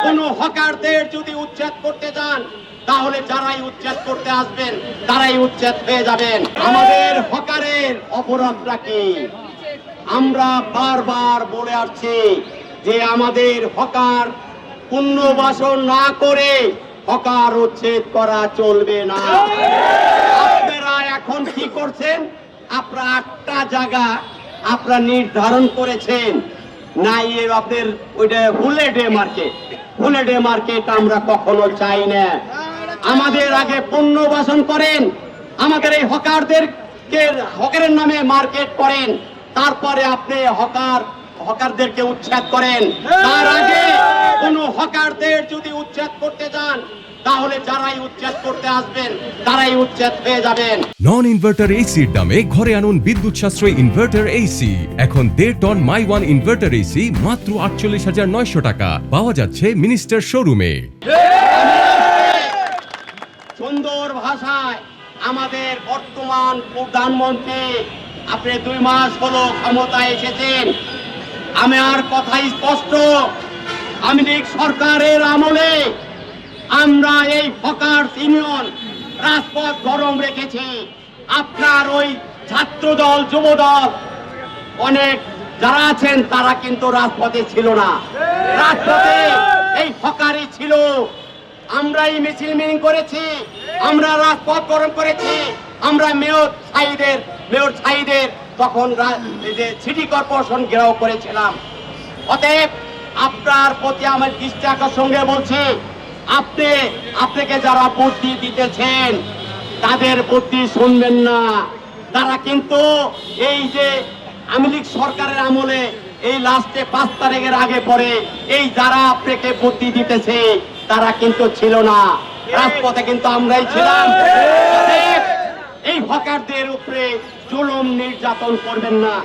কোনো হকারদের যদি উচ্ছেদ করতে চান তাহলে যারাই উচ্ছেদ করতে আসবেন তারাই উচ্ছেদ হয়ে যাবেন। আমাদের হকারের অপরাধটা কি? আমরা বারবার বলে আসছি যে আমাদের হকার পুনর্বাসন না করে হকার উচ্ছেদ করা চলবে না। আপনারা এখন কি করছেন? আপনারা একটা জায়গা আপনারা নির্ধারণ করেছেন না, আপনাদের ওইটা হুলেডে মার্কেট আমরা কখনো চাই না। আমাদের আগে পুনর্বাসন করেন, আমাদের এই হকারের নামে মার্কেট করেন, তারপরে আপনি হকারদেরকে উচ্ছেদ করেন। তার আগে কোন হকারদের যদি উচ্ছেদ করতে চান তাহলে যারাই উচ্ছেদ করতে আসবেন তারাই উচ্ছেদ হয়ে যাবেন। নন ইনভার্টার এসির দামে ঘরে আনুন বিদ্যুৎ সাশ্রয়ী ইনভার্টার এসি। এখন 1.5 ton my one inverter AC মাত্র 48,900 টাকা পাওয়া যাচ্ছে মিনিস্টার শোরুমে। সুন্দর ভাষায় আমাদের বর্তমান প্রধানমন্ত্রী, আপনি 2 মাস হলো ক্ষমতায় এসেছেন, আমার কথাই স্পষ্ট, আওয়ামী লীগ সরকারের আমলে আমরা এই হকার্স ইউনিয়ন রাজপথ গরম রেখেছি। আপনার ওই ছাত্র দল, যুব দল, অনেক যারা আছেন তারা কিন্তু রাজপথে ছিল না, রাজপথে এই হকারই ছিল। আমরাই মিছিল মিটিং করেছি, আমরা রাজপথ গরম করেছি, আমরা মেয়র সাইদের তখন সিটি কর্পোরেশন ঘেরাও করেছিলাম। অতএব আপনার প্রতি আমার দৃষ্টি আকর্ষণ বলছি, আপনাকে যারা বুদ্ধি দিতেছেন তাদের বুদ্ধি শুনবেন না। তারা কিন্তু এই যে আওয়ামী লীগ সরকারের আমলে এই লাস্টে 5 তারিখের আগে পরে এই যারা আপনাকে বুদ্ধি দিতেছে তারা কিন্তু ছিল না, রাজপথে কিন্তু আমরাই ছিলাম। এই হকারদের উপরে জুলুম নির্যাতন করবেন না।